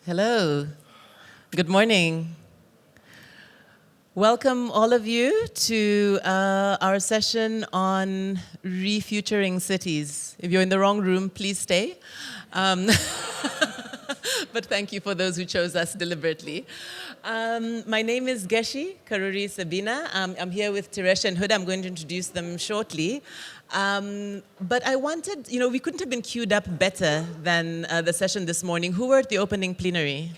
Hello. Good morning. Welcome, all of you, to our session on refuturing cities. If you're in the wrong room, please stay. But thank you for those who chose us deliberately. My name is Geci, Karuri-Sebina. I'm here with Thireshen and Huda. I'm going to introduce them shortly. But I wanted, we couldn't have been queued up better than the session this morning. Who were at the opening plenary?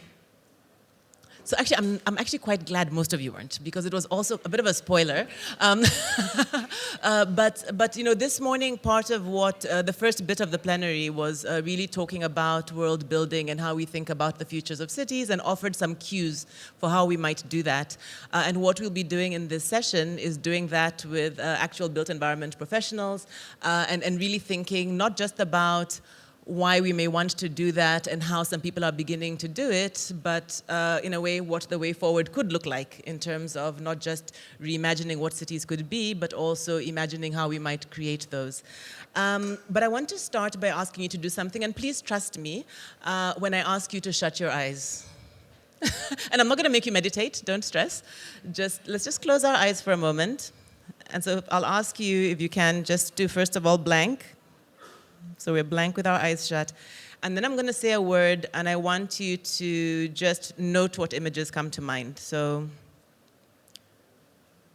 So actually, I'm actually quite glad most of you weren't, because it was also a bit of a spoiler. But this morning, part of what the first bit of the plenary was really talking about world building and how we think about the futures of cities, and offered some cues for how we might do that. And what we'll be doing in this session is doing that with actual built environment professionals, and really thinking not just about why we may want to do that and how some people are beginning to do it, but in a way what the way forward could look like in terms of not just reimagining what cities could be, but also imagining how we might create those. But I want to start by asking you to do something, and please trust me when I ask you to shut your eyes. And I'm not going to make you meditate, don't stress. Let's just close our eyes for a moment. And so I'll ask you if you can just do, first of all, blank. So we're blank with our eyes shut. And then I'm going to say a word, and I want you to just note what images come to mind. So,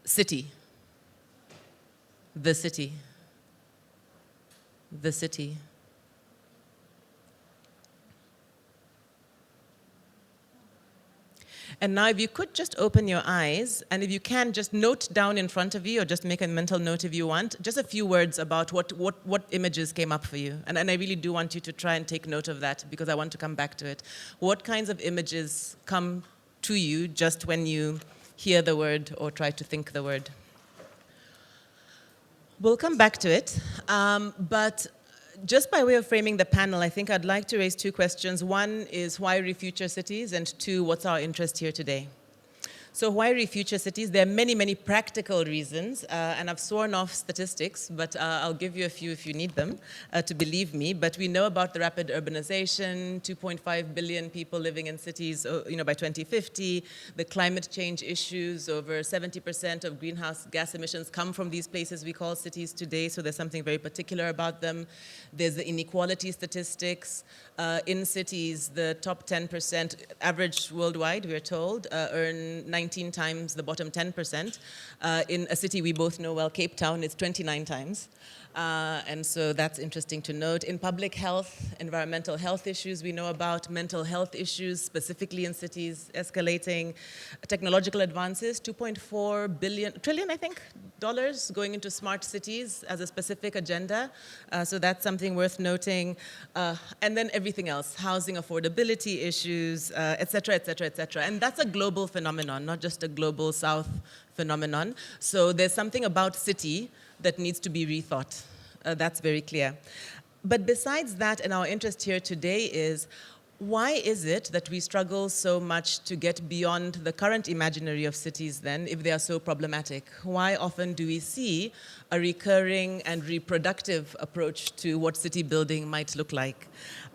city. The city. The city. And now if you could just open your eyes, and if you can, just note down in front of you, or just make a mental note if you want, just a few words about what images came up for you. And I really do want you to try and take note of that, because I want to come back to it. What kinds of images come to you just when you hear the word or try to think the word? We'll come back to it, but just by way of framing the panel, I think I'd like to raise two questions. One is, why refuture cities? And two, what's our interest here today? So why refuture cities? There are many, many practical reasons, and I've sworn off statistics, but I'll give you a few if you need them to believe me. But we know about the rapid urbanization, 2.5 billion people living in cities, by 2050, the climate change issues. Over 70% of greenhouse gas emissions come from these places we call cities today, so there's something very particular about them. There's the inequality statistics. In cities, the top 10%, average worldwide, we're told, earn 19 times the bottom 10%. In a city we both know well, Cape Town, it's 29 times. And so that's interesting to note. In public health, environmental health issues, we know about mental health issues, specifically in cities, escalating. Technological advances, 2.4 trillion, I think, dollars going into smart cities as a specific agenda. So that's something worth noting. And then everything else, housing affordability issues, et cetera, et cetera, et cetera. And that's a global phenomenon, not just a global South phenomenon. So there's something about city that needs to be rethought. That's very clear. But besides that, and our interest here today is, why is it that we struggle so much to get beyond the current imaginary of cities then, if they are so problematic? Why often do we see a recurring and reproductive approach to what city building might look like?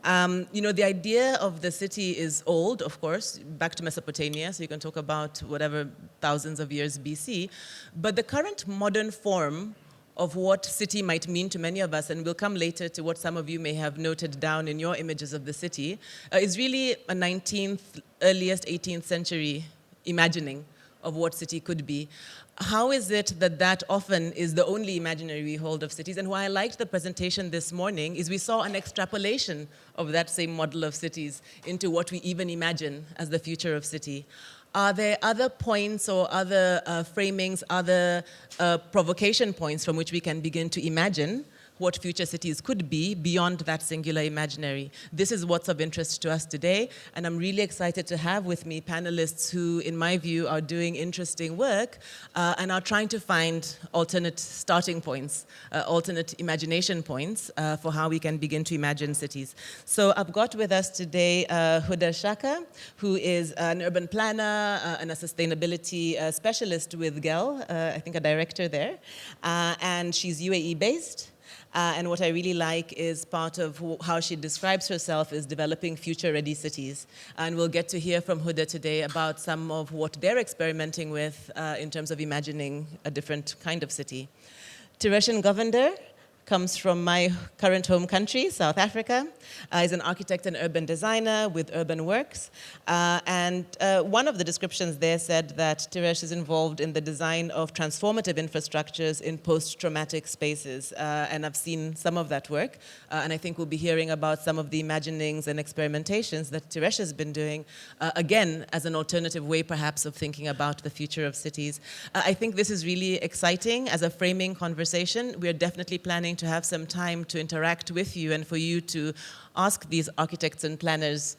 The idea of the city is old, of course, back to Mesopotamia, so you can talk about whatever thousands of years BC, but the current modern form of what city might mean to many of us, and we'll come later to what some of you may have noted down in your images of the city, is really a 19th, earliest 18th century imagining of what city could be. How is it that that often is the only imaginary we hold of cities? And why I liked the presentation this morning is we saw an extrapolation of that same model of cities into what we even imagine as the future of city. Are there other points or other framings, other provocation points from which we can begin to imagine what future cities could be beyond that singular imaginary? This is what's of interest to us today, and I'm really excited to have with me panelists who, in my view, are doing interesting work and are trying to find alternate starting points, alternate imagination points for how we can begin to imagine cities. So I've got with us today Huda Shaka, who is an urban planner and a sustainability specialist with Gehl, I think a director there, and she's UAE-based. And what I really like is part of how she describes herself is developing future-ready cities. And we'll get to hear from Huda today about some of what they're experimenting with in terms of imagining a different kind of city. Thireshen Govender comes from my current home country, South Africa. He's an architect and urban designer with UrbanWorks. And one of the descriptions there said that Thiresh is involved in the design of transformative infrastructures in post-traumatic spaces. And I've seen some of that work. And I think we'll be hearing about some of the imaginings and experimentations that Thiresh has been doing, again, as an alternative way, perhaps, of thinking about the future of cities. I think this is really exciting as a framing conversation. We're definitely planning to have some time to interact with you and for you to ask these architects and planners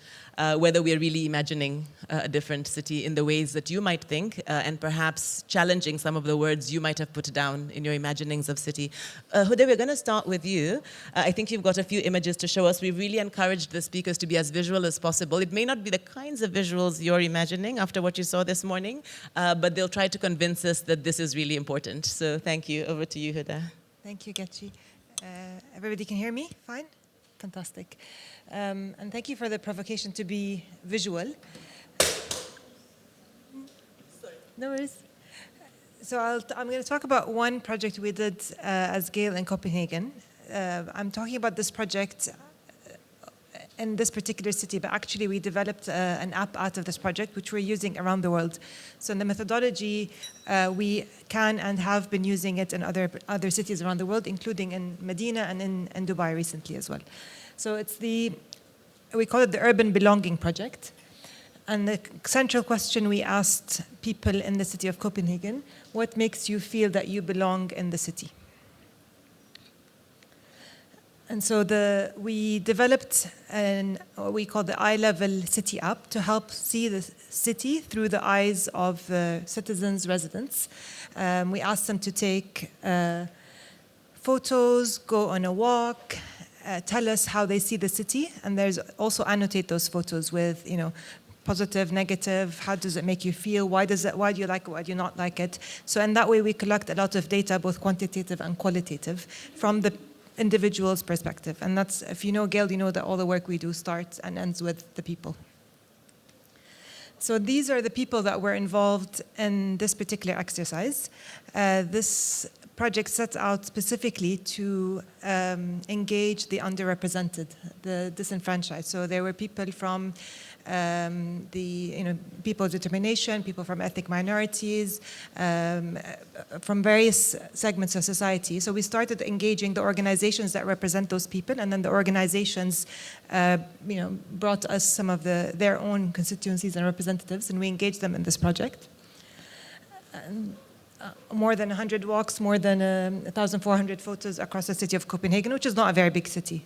whether we're really imagining a different city in the ways that you might think and perhaps challenging some of the words you might have put down in your imaginings of city. Huda, we're going to start with you. I think you've got a few images to show us. We really encouraged the speakers to be as visual as possible. It may not be the kinds of visuals you're imagining after what you saw this morning, but they'll try to convince us that this is really important. So thank you. Over to you, Huda. Thank you, Geci. Everybody can hear me? Fine? Fantastic. And thank you for the provocation to be visual. Sorry. No worries. So I'm going to talk about one project we did as Gehl in Copenhagen. I'm talking about this project in this particular city, but actually we developed an app out of this project, which we're using around the world. So in the methodology, we can and have been using it in other cities around the world, including in Medina and in Dubai recently as well. So we call it the Urban Belonging Project. And the central question we asked people in the city of Copenhagen, what makes you feel that you belong in the city? And so we developed what we call the eye-level city app to help see the city through the eyes of the citizens, residents. We asked them to take photos, go on a walk, tell us how they see the city, and there's also annotate those photos with, positive, negative, how does it make you feel, why do you like it, why do you not like it. So in that way, we collect a lot of data, both quantitative and qualitative, from the individual's perspective. And that's, if you know Gehl, you know that all the work we do starts and ends with the people. So these are the people that were involved in this particular exercise. This project sets out specifically to engage the underrepresented, the disenfranchised. So there were people from people's determination, people from ethnic minorities, from various segments of society. So we started engaging the organizations that represent those people, and then the organizations, brought us some of their own constituencies and representatives, and we engaged them in this project. More than 100 walks, more than 1,400 photos across the city of Copenhagen, which is not a very big city.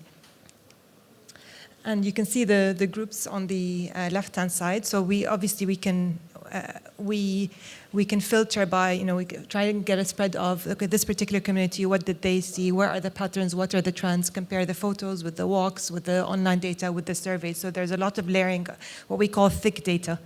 And you can see the groups on the left-hand side. So we can filter by, we try and get a spread of, okay, this particular community, what did they see, where are the patterns, what are the trends, compare the photos with the walks, with the online data, with the surveys. So there's a lot of layering, what we call thick data.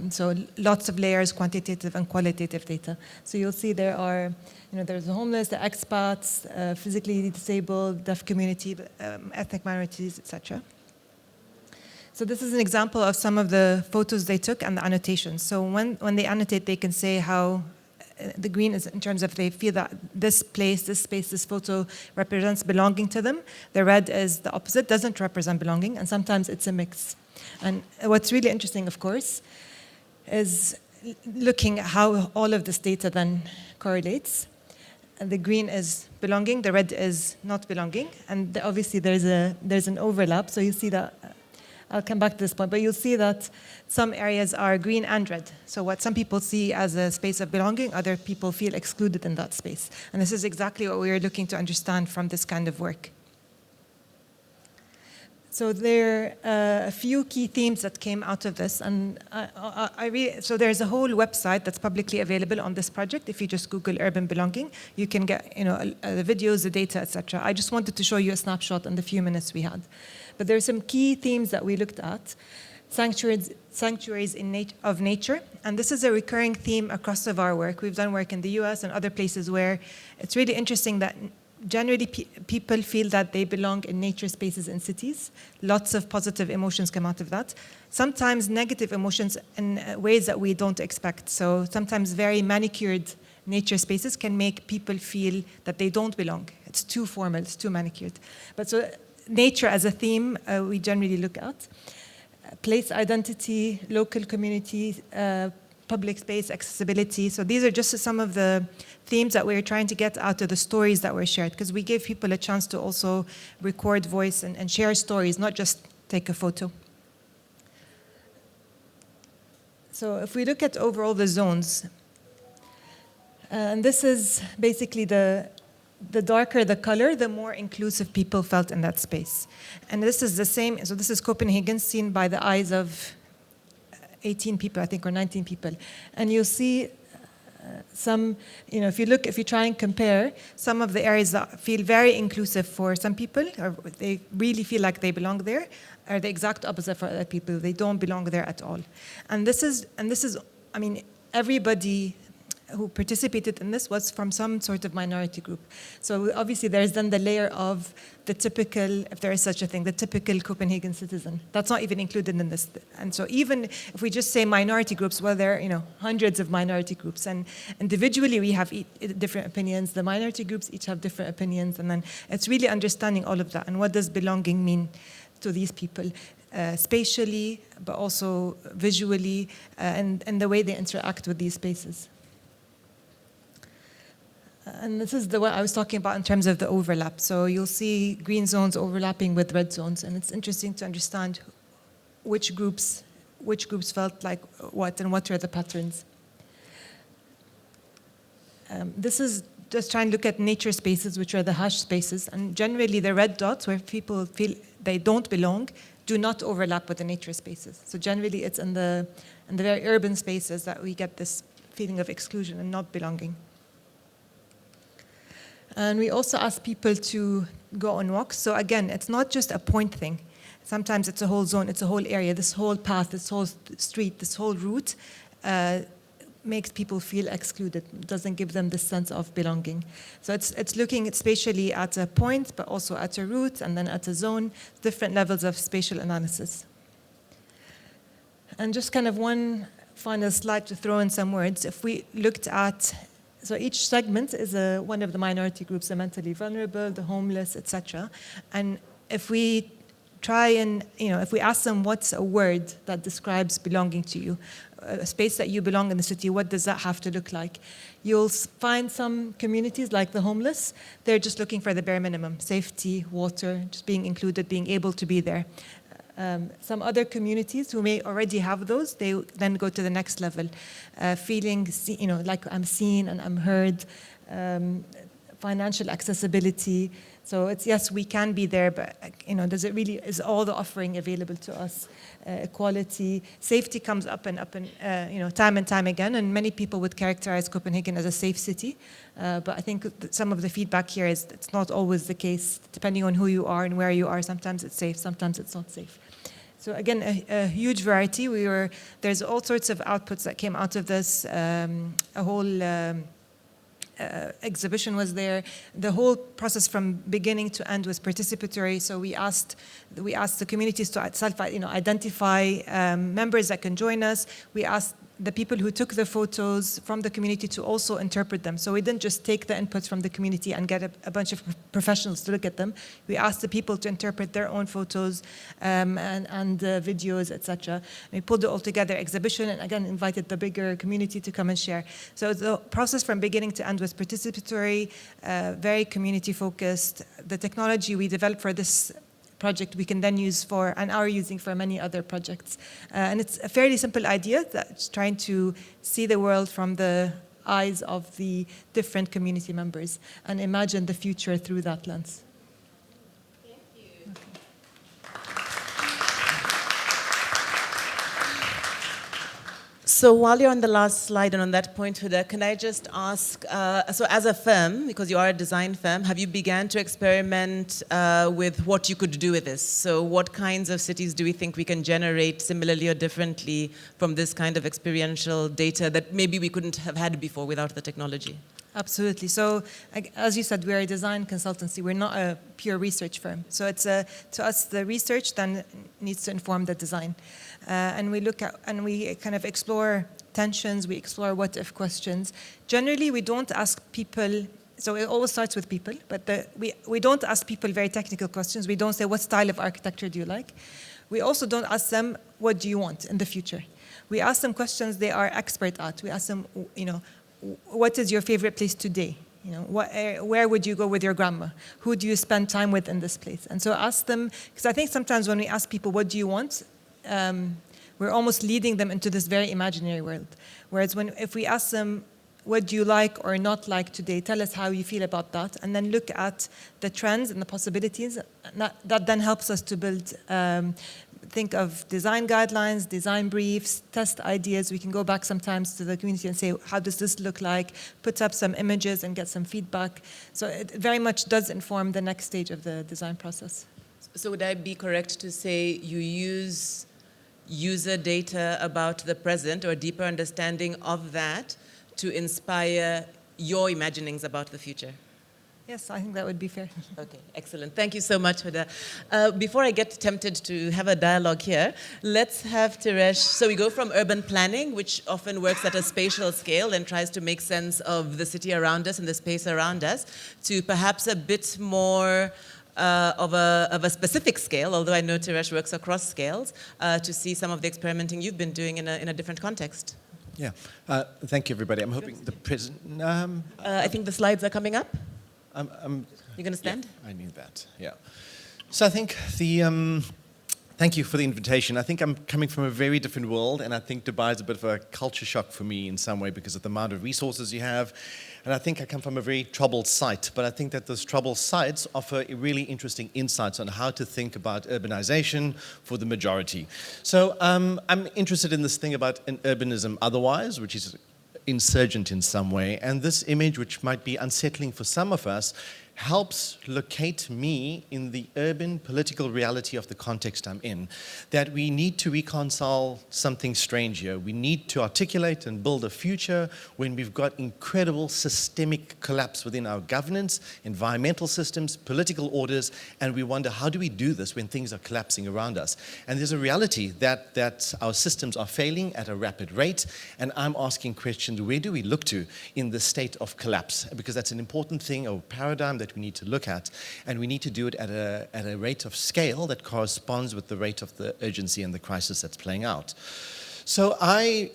So lots of layers, quantitative and qualitative data. So you'll see there are, there's the homeless, the expats, physically disabled, deaf community, ethnic minorities, etc. So this is an example of some of the photos they took and the annotations. So when they annotate, they can say how the green is in terms of they feel that this place, this space, this photo represents belonging to them. The red is the opposite, doesn't represent belonging, and sometimes it's a mix. And what's really interesting, of course, is looking at how all of this data then correlates. And the green is belonging, the red is not belonging, and obviously there's an overlap. So you see that, I'll come back to this point, but you'll see that some areas are green and red. So what some people see as a space of belonging, other people feel excluded in that space. And this is exactly what we are looking to understand from this kind of work. So there are a few key themes that came out of this, and so there's a whole website that's publicly available on this project. If you just Google urban belonging, you can get the videos, the data, etc. I just wanted to show you a snapshot in the few minutes we had. But there are some key themes that we looked at. Sanctuaries of nature, and this is a recurring theme across of our work. We've done work in the US and other places where it's really interesting that generally people feel that they belong in nature spaces in cities. Lots of positive emotions come out of that. Sometimes negative emotions in ways that we don't expect. So sometimes very manicured nature spaces can make people feel that they don't belong. It's too formal, it's too manicured. But so nature as a theme, we generally look at. Place identity, local community, public space, accessibility. So these are just some of the themes that we're trying to get out of the stories that were shared, because we give people a chance to also record voice and share stories, not just take a photo. So if we look at overall the zones, and this is basically the darker the color, the more inclusive people felt in that space. And this is the same, so this is Copenhagen seen by the eyes of 18 people, I think, or 19 people. And you'll see some, if you try and compare some of the areas that feel very inclusive for some people, or they really feel like they belong there, are the exact opposite for other people. They don't belong there at all. And this is, I mean, everybody who participated in this was from some sort of minority group. So obviously there's then the layer of the typical, if there is such a thing, the typical Copenhagen citizen. That's not even included in this. And so even if we just say minority groups, well, there are hundreds of minority groups, and individually we have different opinions. The minority groups each have different opinions, and then it's really understanding all of that and what does belonging mean to these people. Spatially, but also visually, and the way they interact with these spaces. And this is what I was talking about in terms of the overlap. So you'll see green zones overlapping with red zones, and it's interesting to understand which groups felt like what and what are the patterns. This is just trying to look at nature spaces, which are the hash spaces, and generally the red dots where people feel they don't belong do not overlap with the nature spaces. So generally it's in the very urban spaces that we get this feeling of exclusion and not belonging. And we also ask people to go on walks. So again, it's not just a point thing. Sometimes it's a whole zone, it's a whole area, this whole path, this whole street, this whole route makes people feel excluded, doesn't give them this sense of belonging. So it's looking spatially at a point, but also at a route, and then at a zone, different levels of spatial analysis. And just kind of one final slide to throw in some words. If we looked at, so each segment is one of the minority groups, the mentally vulnerable, the homeless, etc. And if we try and, if we ask them what's a word that describes belonging to you, a space that you belong in the city, what does that have to look like? You'll find some communities like the homeless, they're just looking for the bare minimum, safety, water, just being included, being able to be there. Some other communities who may already have those, they then go to the next level, feeling, like I'm seen and I'm heard, financial accessibility. So it's, yes, we can be there, but does it really, is all the offering available to us? Equality, safety comes up and time and time again, and many people would characterize Copenhagen as a safe city. But I think some of the feedback here is it's not always the case, depending on who you are and where you are. Sometimes it's safe, sometimes it's not safe. So again, a huge variety. There's all sorts of outputs that came out of this. A whole exhibition was there. The whole process from beginning to end was participatory. So we asked the communities to identify members that can join us. We asked the people who took the photos from the community to also interpret them. So we didn't just take the inputs from the community and get a bunch of professionals to look at them. We asked the people to interpret their own photos and videos, etc. We pulled it all together, exhibition, and again invited the bigger community to come and share. So the process from beginning to end was participatory, very community focused. The technology we developed for this project we can then use for, and are using for many other projects. And it's a fairly simple idea that's trying to see the world from the eyes of the different community members and imagine the future through that lens. Thank you. So while you're on the last slide and on that point, Huda, can I just ask, so as a firm, because you are a design firm, have you began to experiment with what you could do with this? So what kinds of cities do we think we can generate similarly or differently from this kind of experiential data that maybe we couldn't have had before without the technology? Absolutely. So, as you said, we're a design consultancy. We're not a pure research firm. So, to us, the research then needs to inform the design, and we look at and we kind of explore tensions. We explore what-if questions. Generally, we don't ask people. So it always starts with people, but we don't ask people very technical questions. We don't say, what style of architecture do you like? We also don't ask them, what do you want in the future? We ask them questions they are expert at. We ask them, what is your favorite place today? Where would you go with your grandma? Who do you spend time with in this place? And so ask them, because I think sometimes when we ask people, what do you want? We're almost leading them into this very imaginary world. Whereas if we ask them, what do you like or not like today? Tell us how you feel about that. And then look at the trends and the possibilities. That then helps us to build, think of design guidelines, design briefs, test ideas. We can go back sometimes to the community and say, how does this look like? Put up some images and get some feedback. So it very much does inform the next stage of the design process. So would I be correct to say you use user data about the present or a deeper understanding of that to inspire your imaginings about the future? Yes, I think that would be fair. Okay, excellent. Thank you so much, Huda. Before I get tempted to have a dialogue here, let's have Thireshen. So we go from urban planning, which often works at a spatial scale and tries to make sense of the city around us and the space around us, to perhaps a bit more of a specific scale, although I know Thireshen works across scales, to see some of the experimenting you've been doing in a different context. Yeah, thank you, everybody. I'm hoping the present. I think the slides are coming up. You're going to stand? Yeah, I knew that. Yeah. So I think thank you for the invitation. I think I'm coming from a very different world, and I think Dubai is a bit of a culture shock for me in some way because of the amount of resources you have. And I think I come from a very troubled site, but I think that those troubled sites offer really interesting insights on how to think about urbanization for the majority. So I'm interested in this thing about an urbanism otherwise, which is insurgent in some way. And this image, which might be unsettling for some of us, helps locate me in the urban political reality of the context I'm in, that we need to reconcile something strange here. We need to articulate and build a future when we've got incredible systemic collapse within our governance, environmental systems, political orders, and we wonder, how do we do this when things are collapsing around us? And there's a reality that our systems are failing at a rapid rate, and I'm asking questions, where do we look to in the state of collapse? Because that's an important thing, a paradigm that we need to look at, and we need to do it at a rate of scale that corresponds with the rate of the urgency and the crisis that's playing out. So I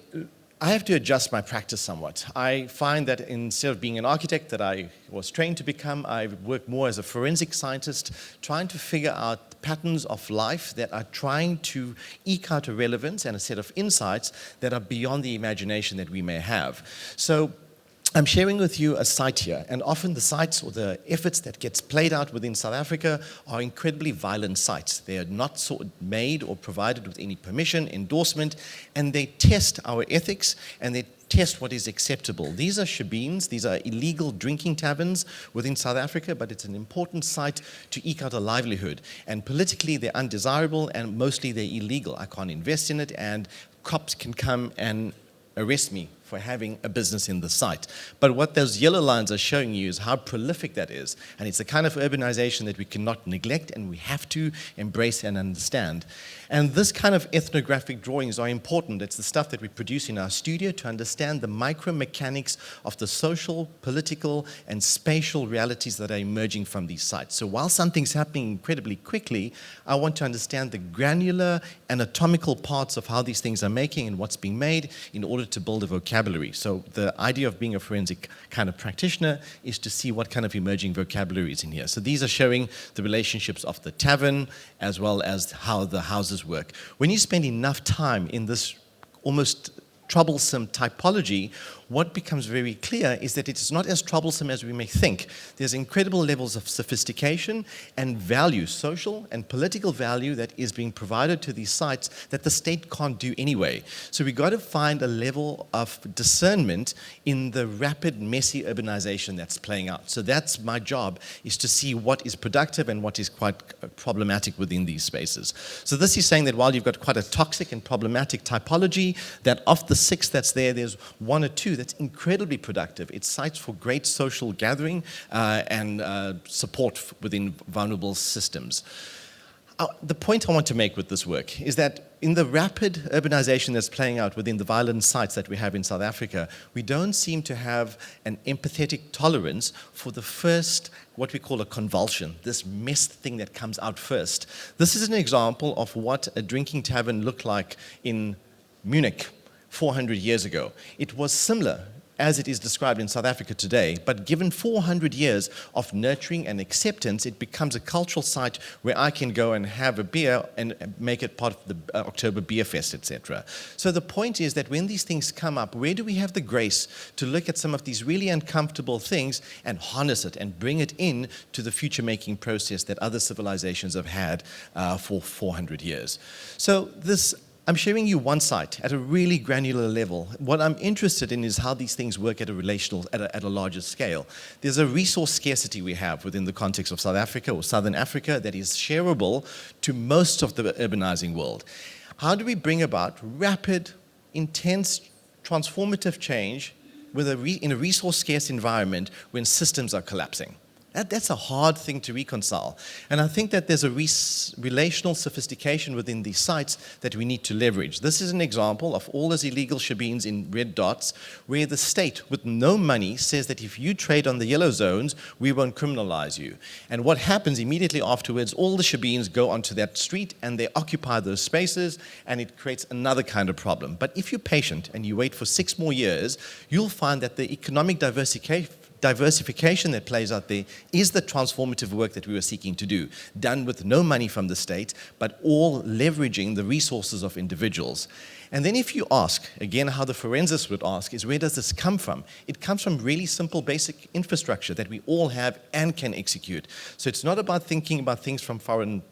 have to adjust my practice somewhat. I find that instead of being an architect that I was trained to become, I work more as a forensic scientist, trying to figure out patterns of life that are trying to eke out a relevance and a set of insights that are beyond the imagination that we may have. So I'm sharing with you a site here, and often the sites or the efforts that gets played out within South Africa are incredibly violent sites. They are not made or provided with any permission, endorsement, and they test our ethics and they test what is acceptable. These are shebeens, these are illegal drinking taverns within South Africa, but it's an important site to eke out a livelihood. And politically, they're undesirable and mostly they're illegal. I can't invest in it, and cops can come and arrest me for having a business in the site. But what those yellow lines are showing you is how prolific that is. And it's the kind of urbanization that we cannot neglect and we have to embrace and understand. And this kind of ethnographic drawings are important. It's the stuff that we produce in our studio to understand the micro-mechanics of the social, political, and spatial realities that are emerging from these sites. So while something's happening incredibly quickly, I want to understand the granular anatomical parts of how these things are making and what's being made in order to build a vocabulary. So the idea of being a forensic kind of practitioner is to see what kind of emerging vocabulary is in here. So these are showing the relationships of the tavern as well as how the houses work. When you spend enough time in this almost troublesome typology, what becomes very clear is that it's not as troublesome as we may think. There's incredible levels of sophistication and value, social and political value, that is being provided to these sites that the state can't do anyway. So we've got to find a level of discernment in the rapid, messy urbanization that's playing out. So that's my job, is to see what is productive and what is quite problematic within these spaces. So this is saying that while you've got quite a toxic and problematic typology, that of the the 6 that's there, there's 1 or 2 that's incredibly productive. It's sites for great social gathering and support within vulnerable systems. The point I want to make with this work is that in the rapid urbanization that's playing out within the violent sites that we have in South Africa, we don't seem to have an empathetic tolerance for the first, what we call a convulsion, this mess thing that comes out first. This is an example of what a drinking tavern looked like in Munich 400 years ago. It was similar as it is described in South Africa today, but given 400 years of nurturing and acceptance, it becomes a cultural site where I can go and have a beer and make it part of the October Beer Fest, etc. So the point is that when these things come up, where do we have the grace to look at some of these really uncomfortable things and harness it and bring it in to the future-making process that other civilizations have had for 400 years? So I'm showing you one site at a really granular level. What I'm interested in is how these things work at a larger scale. There's a resource scarcity we have within the context of South Africa or Southern Africa that is shareable to most of the urbanizing world. How do we bring about rapid, intense, transformative change in a resource scarce environment when systems are collapsing? That's a hard thing to reconcile. And I think that there's a relational sophistication within these sites that we need to leverage. This is an example of all those illegal shebeens in red dots, where the state, with no money, says that if you trade on the yellow zones, we won't criminalize you. And what happens immediately afterwards, all the shebeens go onto that street and they occupy those spaces, and it creates another kind of problem. But if you're patient and you wait for 6 more years, you'll find that the economic diversification that plays out there is the transformative work that we were seeking to do, done with no money from the state, but all leveraging the resources of individuals. And then if you ask, again, how the forensics would ask, is where does this come from? It comes from really simple basic infrastructure that we all have and can execute. So it's not about thinking about things from foreign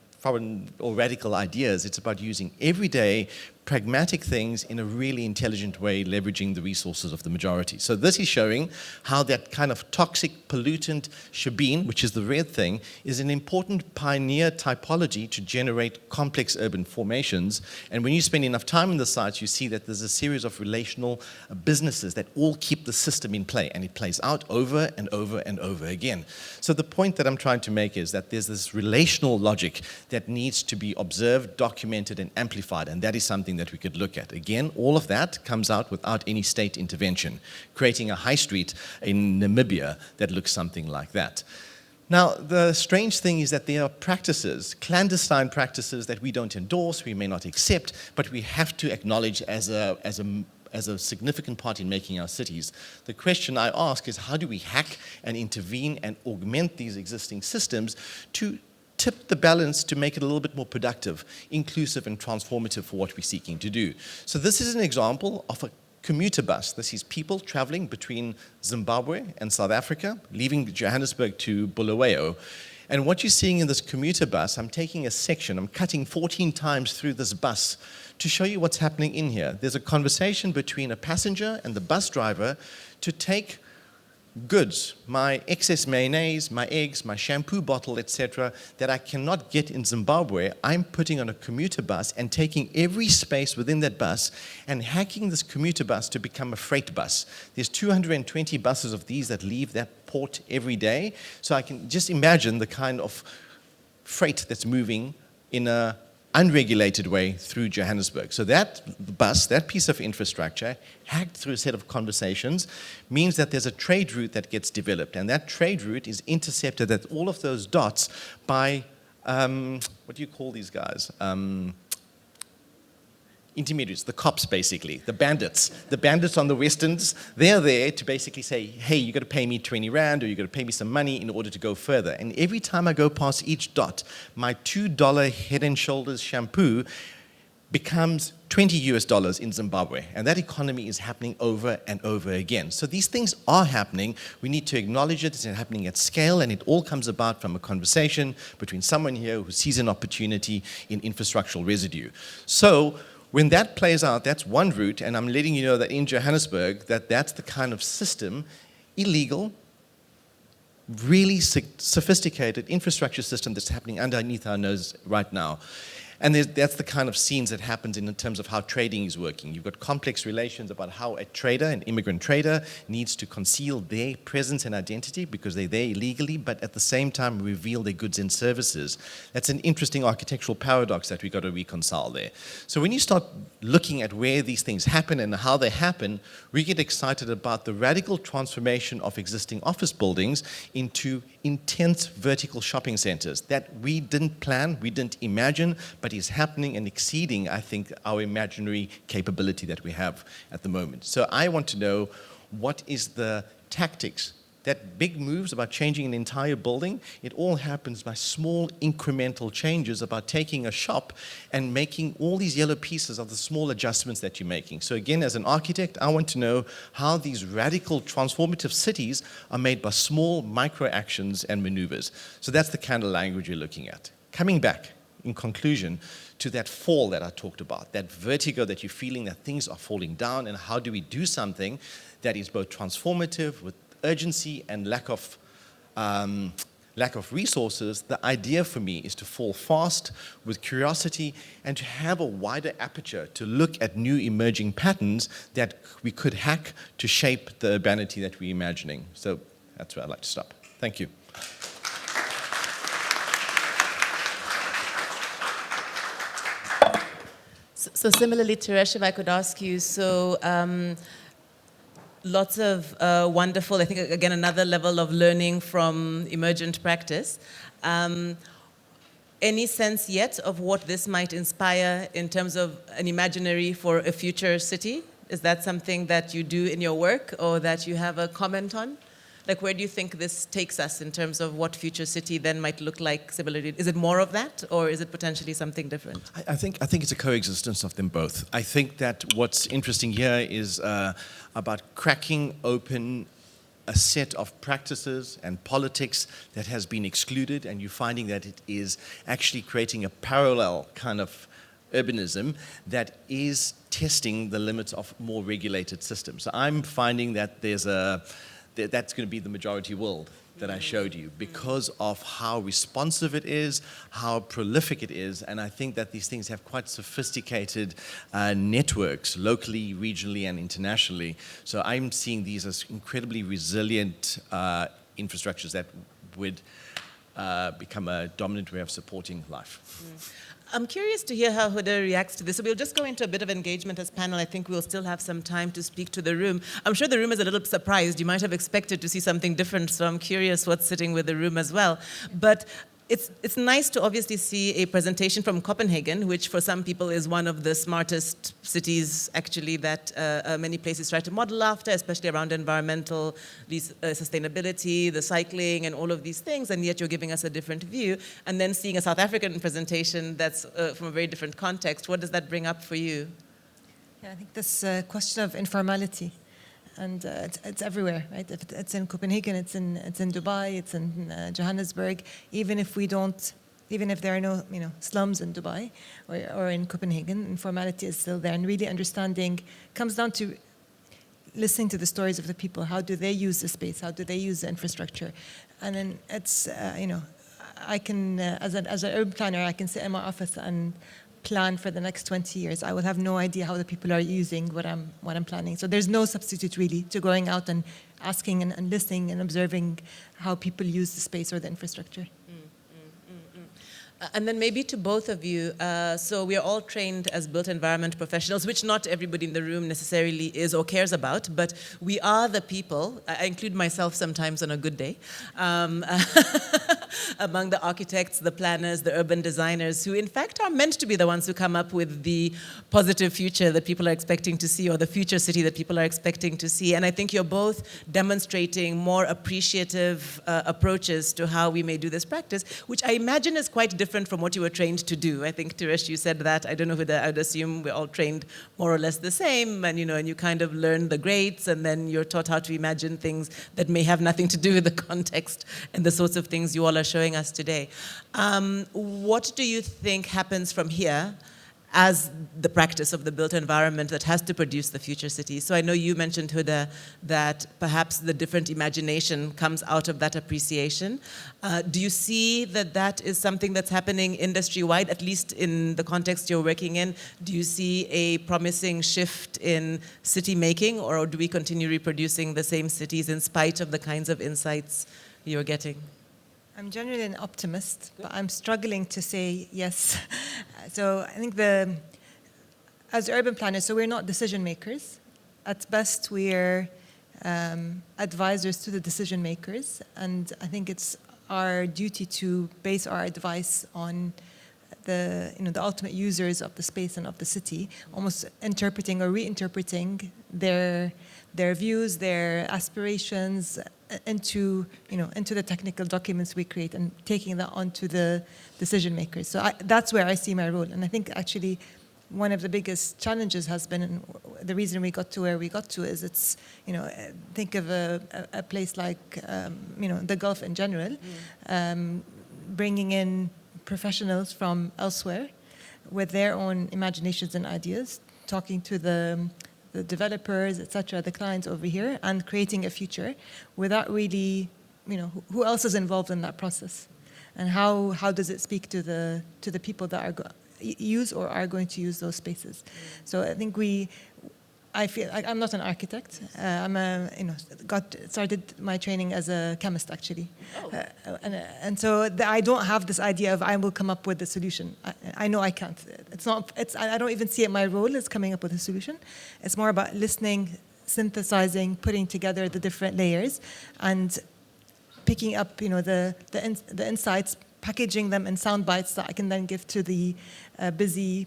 or radical ideas. It's about using everyday pragmatic things in a really intelligent way, leveraging the resources of the majority. So this is showing how that kind of toxic pollutant shebeen, which is the red thing, is an important pioneer typology to generate complex urban formations. And when you spend enough time in the sites, you see that there's a series of relational businesses that all keep the system in play, and it plays out over and over and over again. So the point that I'm trying to make is that there's this relational logic that needs to be observed, documented, and amplified, and that is something that we could look at. Again, all of that comes out without any state intervention, creating a high street in Namibia that looks something like that. Now, the strange thing is that there are practices, clandestine practices that we don't endorse, we may not accept, but we have to acknowledge as a significant part in making our cities. The question I ask is, how do we hack and intervene and augment these existing systems to tip the balance to make it a little bit more productive, inclusive, and transformative for what we're seeking to do? So this is an example of a commuter bus. This is people traveling between Zimbabwe and South Africa, leaving Johannesburg to Bulawayo. And what you're seeing in this commuter bus, I'm taking a section, I'm cutting 14 times through this bus to show you what's happening in here. There's a conversation between a passenger and the bus driver to take goods, my excess mayonnaise, my eggs, my shampoo bottle, etc., that I cannot get in Zimbabwe, I'm putting on a commuter bus and taking every space within that bus and hacking this commuter bus to become a freight bus. There's 220 buses of these that leave that port every day, so I can just imagine the kind of freight that's moving in a unregulated way through Johannesburg. So that bus, that piece of infrastructure, hacked through a set of conversations, means that there's a trade route that gets developed, and that trade route is intercepted at all of those dots by, what do you call these guys? Intermediaries, the cops basically, the bandits on the westerns. They're there to basically say, hey, you got to pay me 20 Rand or you got to pay me some money in order to go further. And every time I go past each dot, my $2 Head and Shoulders shampoo becomes $20 US in Zimbabwe. And that economy is happening over and over again. So these things are happening. We need to acknowledge it. It's happening at scale, and it all comes about from a conversation between someone here who sees an opportunity in infrastructural residue. So when that plays out, that's one route, and I'm letting you know that in Johannesburg, that's the kind of system, illegal, really sophisticated infrastructure system that's happening underneath our nose right now. And that's the kind of scenes that happens in terms of how trading is working. You've got complex relations about how a trader, an immigrant trader, needs to conceal their presence and identity because they're there illegally, but at the same time reveal their goods and services. That's an interesting architectural paradox that we've got to reconcile there. So when you start looking at where these things happen and how they happen, we get excited about the radical transformation of existing office buildings into intense vertical shopping centers that we didn't plan, we didn't imagine, but is happening and exceeding, I think, our imaginary capability that we have at the moment. So I want to know, what is the tactics? That big moves about changing an entire building, it all happens by small incremental changes about taking a shop and making all these yellow pieces of the small adjustments that you're making. So again, as an architect, I want to know how these radical transformative cities are made by small micro actions and maneuvers. So that's the kind of language you're looking at. Coming back, in conclusion, to that fall that I talked about, that vertigo that you're feeling that things are falling down, and how do we do something that is both transformative with urgency and lack of resources. The idea for me is to fall fast with curiosity and to have a wider aperture to look at new emerging patterns that we could hack to shape the urbanity that we're imagining. So that's where I'd like to stop. Thank you. So similarly, Thireshen, if I could ask you, lots of wonderful, I think, again, another level of learning from emergent practice. Any sense yet of what this might inspire in terms of an imaginary for a future city? Is that something that you do in your work or that you have a comment on? Like, where do you think this takes us in terms of what future city then might look like similarly? Is it more of that, or is it potentially something different? I think it's a coexistence of them both. I think that what's interesting here is about cracking open a set of practices and politics that has been excluded, and you're finding that it is actually creating a parallel kind of urbanism that is testing the limits of more regulated systems. So I'm finding that that's going to be the majority world that I showed you because of how responsive it is, how prolific it is, and I think that these things have quite sophisticated networks locally, regionally, and internationally. So I'm seeing these as incredibly resilient infrastructures that would become a dominant way of supporting life. I'm curious to hear how Huda reacts to this. So we'll just go into a bit of engagement as panel. I think we'll still have some time to speak to the room. I'm sure the room is a little surprised. You might have expected to see something different, so I'm curious what's sitting with the room as well. But it's nice to obviously see a presentation from Copenhagen, which for some people is one of the smartest cities actually that many places try to model after, especially around environmental sustainability, the cycling and all of these things, and yet you're giving us a different view. And then seeing a South African presentation that's from a very different context, what does that bring up for you? Yeah, I think this question of informality. And it's everywhere, right? If it's in Copenhagen, it's in Dubai, it's in Johannesburg. Even if there are no slums in Dubai or in Copenhagen, informality is still there. And really understanding comes down to listening to the stories of the people. How do they use the space? How do they use the infrastructure? And then it's I can as an urban planner, I can sit in my office and plan for the next 20 years. I will have no idea how the people are using what I'm planning. So there's no substitute really to going out and asking and listening and observing how people use the space or the infrastructure. And then maybe to both of you, so we are all trained as built environment professionals, which not everybody in the room necessarily is or cares about, but we are the people, I include myself sometimes on a good day, among the architects, the planners, the urban designers, who in fact are meant to be the ones who come up with the positive future that people are expecting to see, or the future city that people are expecting to see. And I think you're both demonstrating more appreciative approaches to how we may do this practice, which I imagine is quite different from what you were trained to do. I think, Thireshen, you said that. I don't know whether I would assume we're all trained more or less the same, and and you kind of learn the grades, and then you're taught how to imagine things that may have nothing to do with the context and the sorts of things you all are showing us today. What do you think happens from here as the practice of the built environment that has to produce the future city. So I know you mentioned, Huda, that perhaps the different imagination comes out of that appreciation. Do you see that that is something that's happening industry-wide, at least in the context you're working in? Do you see a promising shift in city making, or do we continue reproducing the same cities in spite of the kinds of insights you're getting? I'm generally an optimist, but I'm struggling to say yes. So I think as urban planners, so we're not decision makers. At best, we're advisors to the decision makers, and I think it's our duty to base our advice on the ultimate users of the space and of the city, almost interpreting or reinterpreting their views, their aspirations into the technical documents we create and taking that onto the decision makers. So that's where I see my role. And I think actually one of the biggest challenges has been, and the reason we got to where we got to is it's, think of a place like, the Gulf in general, bringing in professionals from elsewhere with their own imaginations and ideas, talking to the developers, etc., the clients over here, and creating a future without really, who else is involved in that process, and how does it speak to the people that are use or are going to use those spaces. So I think I feel like I'm not an architect. Started my training as a chemist actually, and so I don't have this idea of I will come up with the solution. I know I can't. I don't even see it my role as coming up with a solution. It's more about listening, synthesizing, putting together the different layers, and picking up the insights, packaging them in sound bites that I can then give to the busy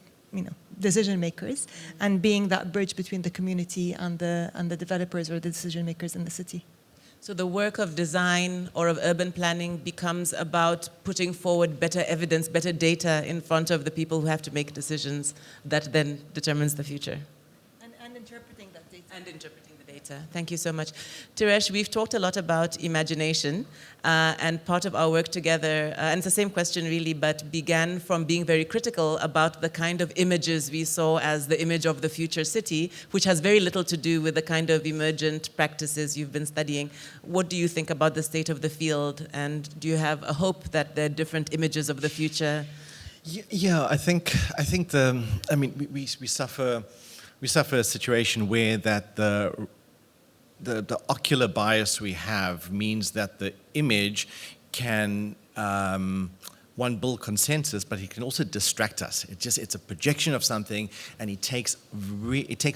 decision makers, and being that bridge between the community and the developers or the decision makers in the city. So the work of design or of urban planning becomes about putting forward better evidence, better data in front of the people who have to make decisions that then determines the future. And interpreting that data. And interpreting the data. Thank you so much. Thiresh, we've talked a lot about imagination, and part of our work together, and it's the same question really, but began from being very critical about the kind of images we saw as the image of the future city, which has very little to do with the kind of emergent practices you've been studying. What do you think about the state of the field, and do you have a hope that there are different images of the future? Yeah, I think we suffer a situation where that the ocular bias we have means that the image can one build consensus, but it can also distract us. It's a projection of something, and it takes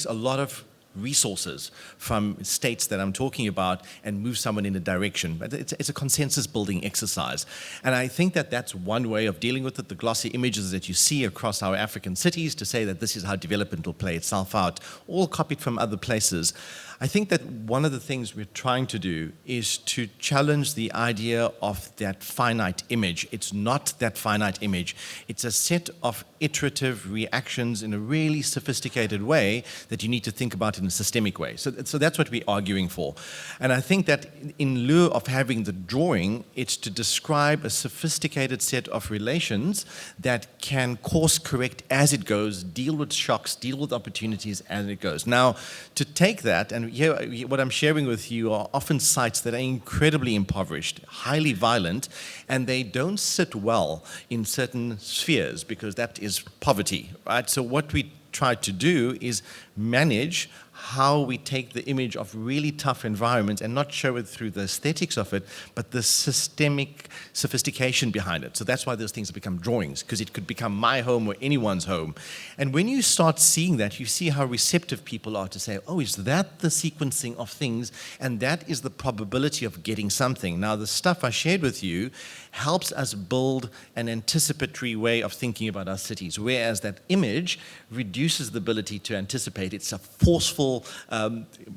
a lot of resources from states that I'm talking about and move someone in a direction. But it's a consensus building exercise. And I think that that's one way of dealing with it, the glossy images that you see across our African cities to say that this is how development will play itself out, all copied from other places. I think that one of the things we're trying to do is to challenge the idea of that finite image. It's not that finite image. It's a set of iterative reactions in a really sophisticated way that you need to think about in a systemic way. So that's what we're arguing for. And I think that in lieu of having the drawing, it's to describe a sophisticated set of relations that can course correct as it goes, deal with shocks, deal with opportunities as it goes. Now, to take that, and here, what I'm sharing with you are often sites that are incredibly impoverished, highly violent, and they don't sit well in certain spheres because that is poverty, right? So what we try to do is manage how we take the image of really tough environments and not show it through the aesthetics of it, but the systemic sophistication behind it. So that's why those things have become drawings, because it could become my home or anyone's home. And when you start seeing that, you see how receptive people are to say, oh, is that the sequencing of things? And that is the probability of getting something. Now, the stuff I shared with you helps us build an anticipatory way of thinking about our cities, whereas that image reduces the ability to anticipate. It's a forceful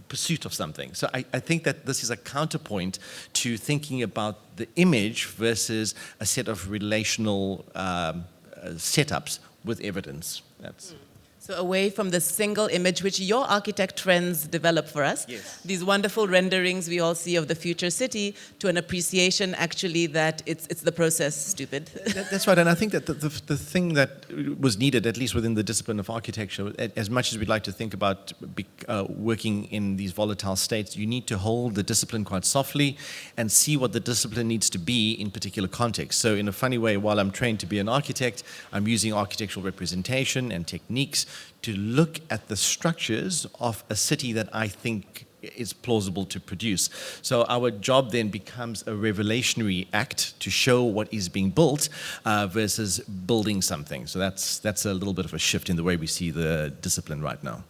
pursuit of something. So I think that this is a counterpoint to thinking about the image versus a set of relational setups with evidence. So away from the single image which your architect friends develop for us, Yes. these wonderful renderings we all see of the future city, to an appreciation actually that it's the process, stupid. That's right, and I think that the thing that was needed, at least within the discipline of architecture, as much as we'd like to think about working in these volatile states, you need to hold the discipline quite softly and see what the discipline needs to be in particular contexts. So in a funny way, while I'm trained to be an architect, I'm using architectural representation and techniques to look at the structures of a city that I think is plausible to produce. So our job then becomes a revelationary act to show what is being built versus building something. So that's a little bit of a shift in the way we see the discipline right now.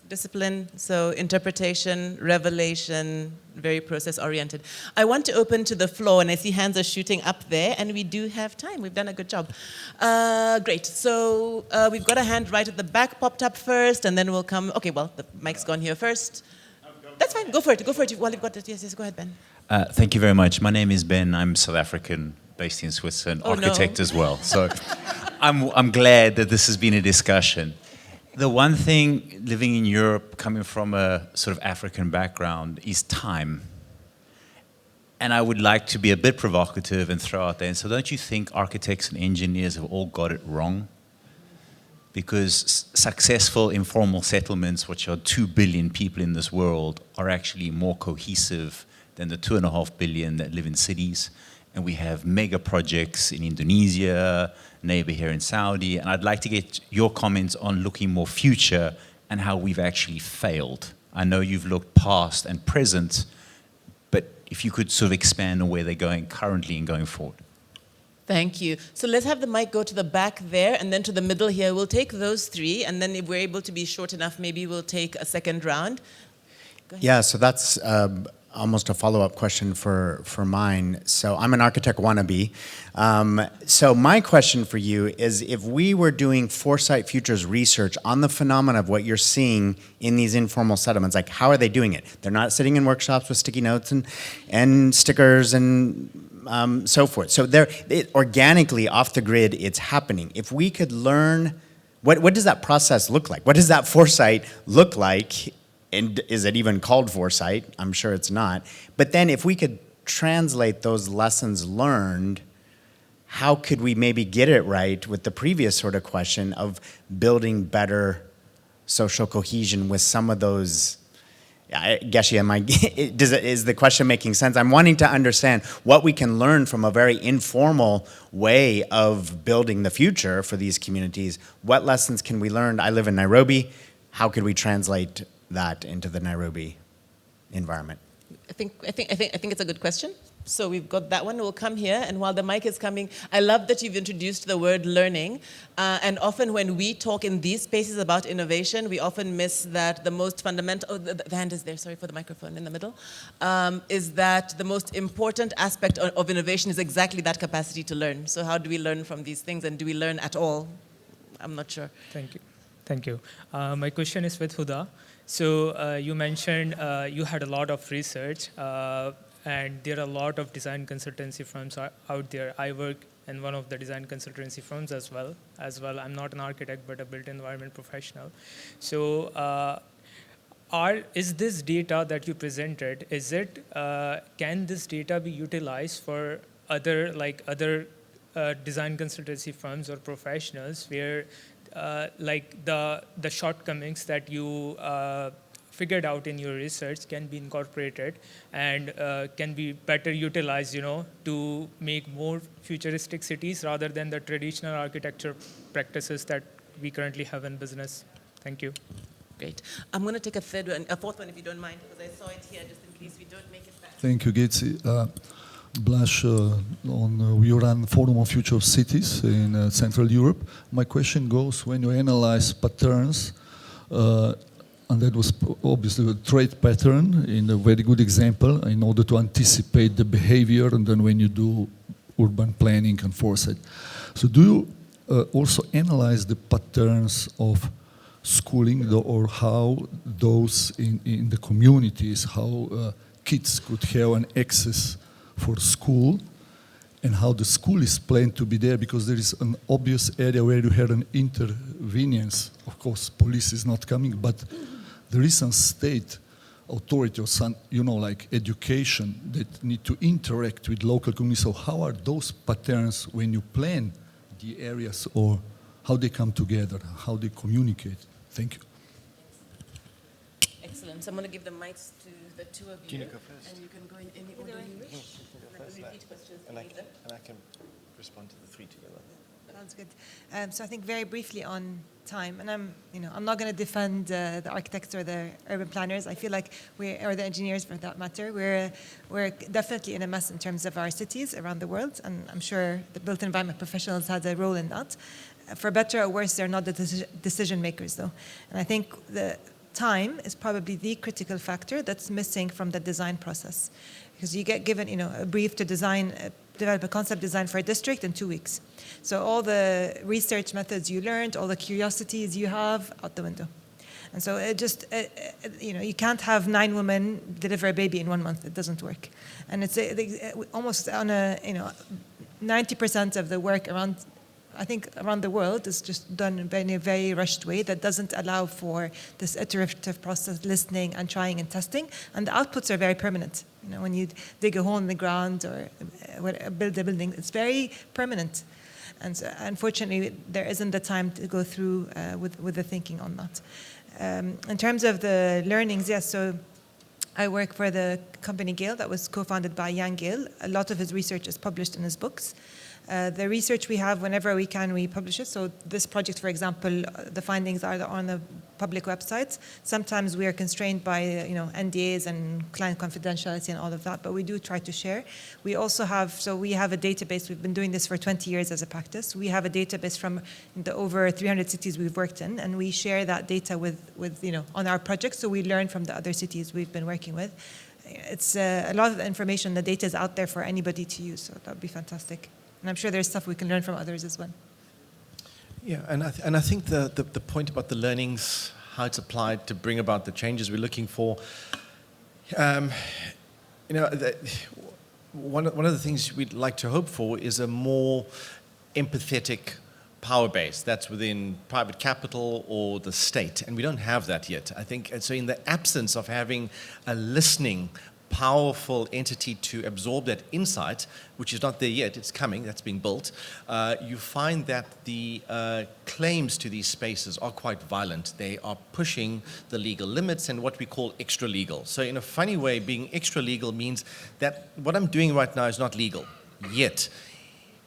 Discipline, so interpretation, revelation, very process-oriented. I want to open to the floor, and I see hands are shooting up there, and we do have time. We've done a good job. Great, so we've got a hand right at the back popped up first, and then we'll come, okay, well, the mic's gone here first. That's fine, go for it, while you've got it. Yes, go ahead, Ben. Thank you very much. My name is Ben, I'm South African, based in Switzerland, architect as well. So I'm glad that this has been a discussion. The one thing, living in Europe, coming from a sort of African background, is time. And I would like to be a bit provocative and throw out there. And so don't you think architects and engineers have all got it wrong? Because successful informal settlements, which are 2 billion people in this world, are actually more cohesive than the 2.5 billion that live in cities. And we have mega projects in Indonesia, neighbor here in Saudi, and I'd like to get your comments on looking more future and how we've actually failed. I know you've looked past and present, but if you could sort of expand on where they're going currently and going forward. Thank you. So let's have the mic go to the back there and then to the middle here. We'll take those three, and then if we're able to be short enough, maybe we'll take a second round. Go ahead. Yeah, so that's almost a follow-up question for mine. So I'm an architect wannabe. So my question for you is, if we were doing Foresight Futures research on the phenomena of what you're seeing in these informal settlements, like how are they doing it? They're not sitting in workshops with sticky notes and stickers and so forth. So organically off the grid, it's happening. If we could learn, what does that process look like? What does that foresight look like? And is it even called foresight? I'm sure it's not. But then if we could translate those lessons learned, how could we maybe get it right with the previous sort of question of building better social cohesion with some of those? Geci, is the question making sense? I'm wanting to understand what we can learn from a very informal way of building the future for these communities. What lessons can we learn? I live in Nairobi. How could we translate that into the Nairobi environment? I think it's a good question. So we've got that one. We'll come here, and while the mic is coming, I love that you've introduced the word learning. And often when we talk in these spaces about innovation, we often miss that the most fundamental, oh, the hand is there, sorry for the microphone in the middle, is that the most important aspect of innovation is exactly that capacity to learn. So how do we learn from these things, and do we learn at all? I'm not sure. Thank you. My question is with Huda. So you mentioned you had a lot of research, and there are a lot of design consultancy firms out there. I work in one of the design consultancy firms as well. I'm not an architect, but a built environment professional. So is this data that you presented, can this data be utilized for other design consultancy firms or professionals where like the shortcomings that you figured out in your research can be incorporated and can be better utilized, to make more futuristic cities rather than the traditional architecture practices that we currently have in business? Thank you. Great. I'm going to take a fourth one if you don't mind, because I saw it here just in case we don't make it back. Thank you, Geci. Blash, we run Forum on Future of Cities in Central Europe. My question goes, when you analyze patterns, and that was obviously a trade pattern in a very good example in order to anticipate the behavior, and then when you do urban planning and foresight. So do you also analyze the patterns of schooling, or how those in the communities, how kids could have an access for school, and how the school is planned to be there, because there is an obvious area where you have an intervenience. Of course, police is not coming, but there is some state authority or some, like education that need to interact with local communities. So how are those patterns when you plan the areas, or how they come together, how they communicate? Thank you. Excellent. So I'm going to give the mics to the two of you. Gina, go first. And you can go in any order you wish. And I can repeat questions if you need them. And I can respond to the three together. Sounds good. So I think very briefly on time, and I'm not going to defend the architects or the urban planners. I feel like or the engineers for that matter, we're definitely in a mess in terms of our cities around the world, and I'm sure the built environment professionals had a role in that. For better or worse, they're not the decision makers, though, and I think the time is probably the critical factor that's missing from the design process, because you get given a brief to develop a concept design for a district in 2 weeks. So all the research methods you learned, all the curiosities you have, out the window. And so it just, you can't have 9 women deliver a baby in 1 month. It doesn't work. And it's almost on 90% of the work around the world is just done in a very rushed way that doesn't allow for this iterative process, listening and trying and testing. And the outputs are very permanent. When you dig a hole in the ground or build a building, it's very permanent. And so, unfortunately, there isn't the time to go through with the thinking on that. In terms of the learnings, yes, so I work for the company Gehl that was co-founded by Gehl. A lot of his research is published in his books. The research we have, whenever we can, we publish it. So this project, for example, the findings are on the public websites. Sometimes we are constrained by NDAs and client confidentiality and all of that, but we do try to share. We also have a database. We've been doing this for 20 years as a practice. We have a database from the over 300 cities we've worked in, and we share that data with on our projects. So we learn from the other cities we've been working with. It's a lot of the information, the data is out there for anybody to use. So that would be fantastic. And I'm sure there's stuff we can learn from others as well. Yeah, and I think the point about the learnings, how it's applied to bring about the changes we're looking for, one of the things we'd like to hope for is a more empathetic power base that's within private capital or the state, and we don't have that yet. I think so. In the absence of having a listening, powerful entity to absorb that insight, which is not there yet, it's coming, that's being built, you find that the claims to these spaces are quite violent. They are pushing the legal limits and what we call extra legal. So in a funny way, being extra legal means that what I'm doing right now is not legal yet.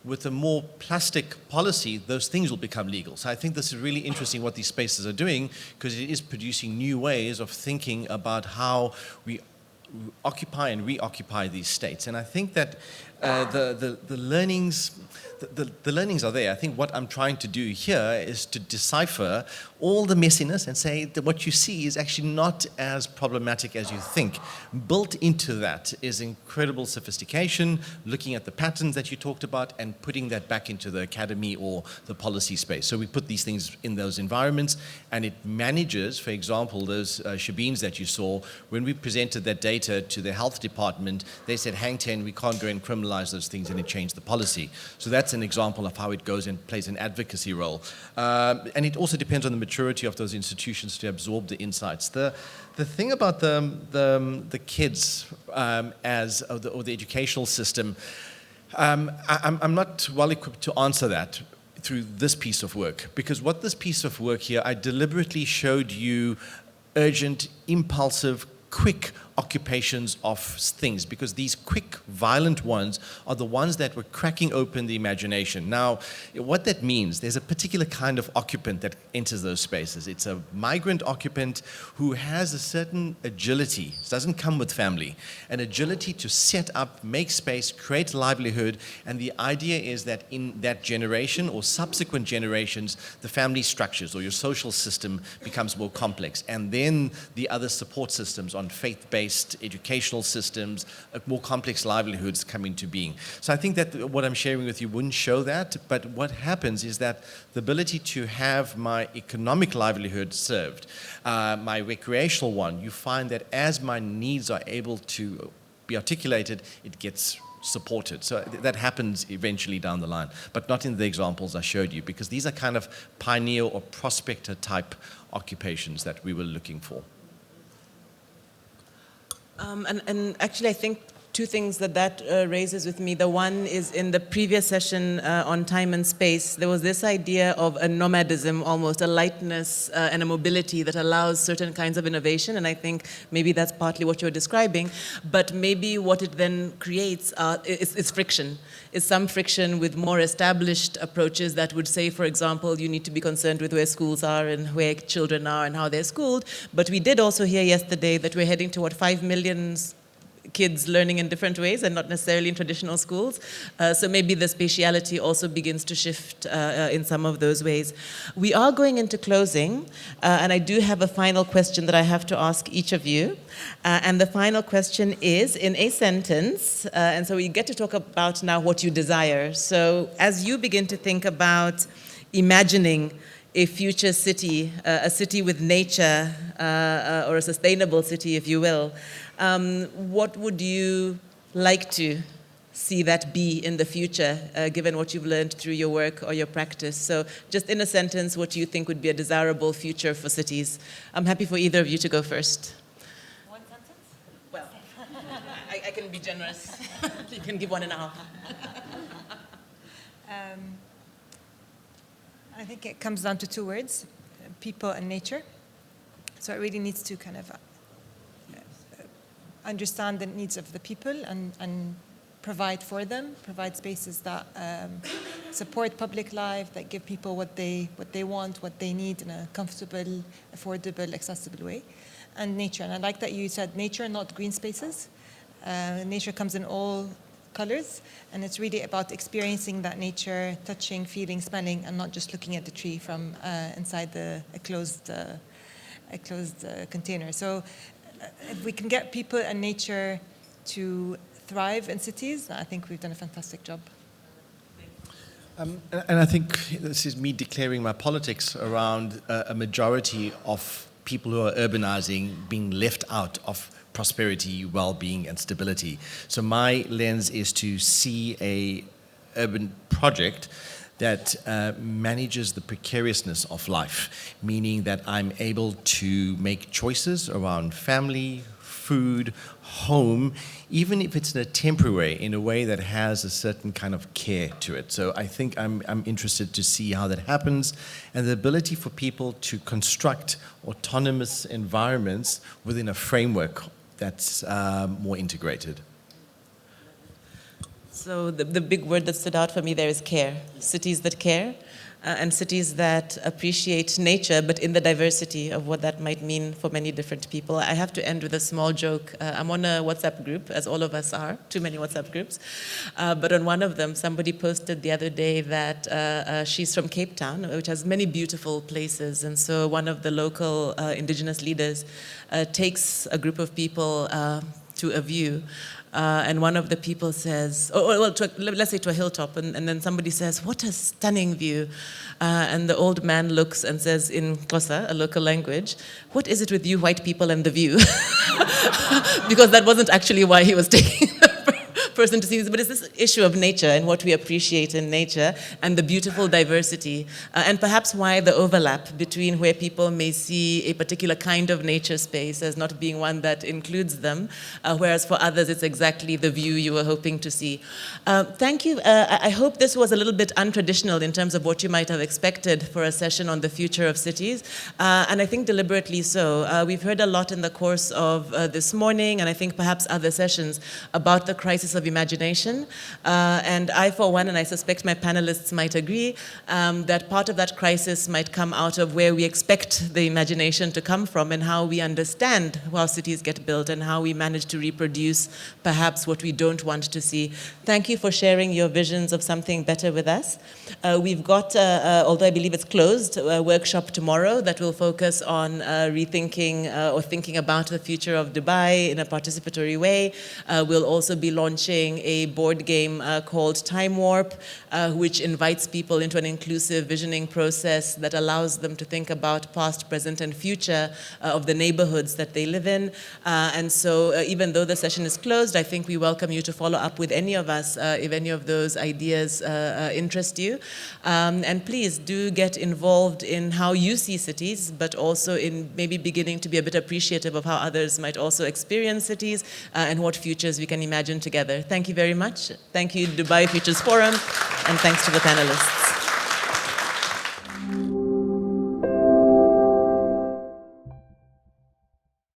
With a more plastic policy, those things will become legal. So I think this is really interesting what these spaces are doing, because it is producing new ways of thinking about how we occupy and reoccupy these states. And I think that the learnings are there. I think what I'm trying to do here is to decipher all the messiness and say that what you see is actually not as problematic as you think. Built into that is incredible sophistication, looking at the patterns that you talked about and putting that back into the academy or the policy space. So we put these things in those environments, and it manages, for example, those shebeens that you saw. When we presented that data to the health department, they said, hang 10, we can't go and criminalize those things, and it changed the policy. So that's an example of how it goes and plays an advocacy role. And it also depends on the maturity of those institutions to absorb the insights. The thing about the kids or the educational system, I'm not well equipped to answer that through this piece of work, because what this piece of work here, I deliberately showed you urgent, impulsive, quick occupations of things, because these quick, violent ones are the ones that were cracking open the imagination. Now, what that means, there's a particular kind of occupant that enters those spaces. It's a migrant occupant who has a certain agility. It doesn't come with family. An agility to set up, make space, create livelihood, and the idea is that in that generation or subsequent generations, the family structures or your social system becomes more complex, and then the other support systems on faith-based educational systems, more complex livelihoods come into being. So I think that what I'm sharing with you wouldn't show that, but what happens is that the ability to have my economic livelihood served, my recreational one, you find that as my needs are able to be articulated, it gets supported. So that happens eventually down the line, but not in the examples I showed you, because these are kind of pioneer or prospector type occupations that we were looking for. And actually, I think two things that raises with me. The one is in the previous session on time and space, there was this idea of a nomadism, almost a lightness and a mobility that allows certain kinds of innovation, and I think maybe that's partly what you're describing, but maybe what it then creates is friction. Is some friction with more established approaches that would say, for example, you need to be concerned with where schools are and where children are and how they're schooled, but we did also hear yesterday that we're heading toward 5 million kids learning in different ways and not necessarily in traditional schools. So maybe the spatiality also begins to shift in some of those ways. We are going into closing, and I do have a final question that I have to ask each of you. And the final question is, in a sentence, and so we get to talk about now what you desire. So as you begin to think about imagining a future city, a city with nature, or a sustainable city, if you will, what would you like to see that be in the future, given what you've learned through your work or your practice? So just in a sentence, what do you think would be a desirable future for cities? I'm happy for either of you to go first. One sentence? Well, I can be generous. You can give 1.5. I think it comes down to 2 words, people and nature. So it really needs to kind of understand the needs of the people and provide for them, provide spaces that support public life, that give people what they want, what they need in a comfortable, affordable, accessible way. And nature, and I like that you said nature, not green spaces. Nature comes in all colors, and it's really about experiencing that nature, touching, feeling, smelling, and not just looking at the tree from inside a closed container. So if we can get people and nature to thrive in cities, I think we've done a fantastic job. And I think this is me declaring my politics around a majority of people who are urbanizing being left out of prosperity, well-being, and stability. So my lens is to see a urban project that manages the precariousness of life, meaning that I'm able to make choices around family, food, home, even if it's in a temporary way, in a way that has a certain kind of care to it. So I think I'm interested to see how that happens, and the ability for people to construct autonomous environments within a framework that's more integrated. So the big word that stood out for me there is care. Cities that care, and cities that appreciate nature, but in the diversity of what that might mean for many different people. I have to end with a small joke. I'm on a WhatsApp group, as all of us are, too many WhatsApp groups. But on one of them, somebody posted the other day that she's from Cape Town, which has many beautiful places. And so one of the local indigenous leaders takes a group of people to a view. And one of the people says, let's say to a hilltop, and then somebody says, "What a stunning view." And the old man looks and says in Xhosa, a local language, "What is it with you white people and the view?" Because that wasn't actually why he was taking the person to see this, but it's this issue of nature and what we appreciate in nature and the beautiful diversity, and perhaps why the overlap between where people may see a particular kind of nature space as not being one that includes them, whereas for others it's exactly the view you were hoping to see. Thank you. I hope this was a little bit untraditional in terms of what you might have expected for a session on the future of cities, and I think deliberately so. We've heard a lot in the course of this morning, and I think perhaps other sessions, about the crisis of imagination, and I, for one, and I suspect my panelists might agree, that part of that crisis might come out of where we expect the imagination to come from and how we understand how cities get built and how we manage to reproduce perhaps what we don't want to see. Thank you for sharing your visions of something better with us. We've got, although I believe it's closed, a workshop tomorrow that will focus on rethinking or thinking about the future of Dubai in a participatory way. We'll also be launching launching a board game called Time Warp, which invites people into an inclusive visioning process that allows them to think about past, present, and future of the neighborhoods that they live in. And so even though the session is closed, I think we welcome you to follow up with any of us if any of those ideas interest you. And please do get involved in how you see cities, but also in maybe beginning to be a bit appreciative of how others might also experience cities and what futures we can imagine together. Thank you very much. Thank you, Dubai Futures Forum, and thanks to the panelists.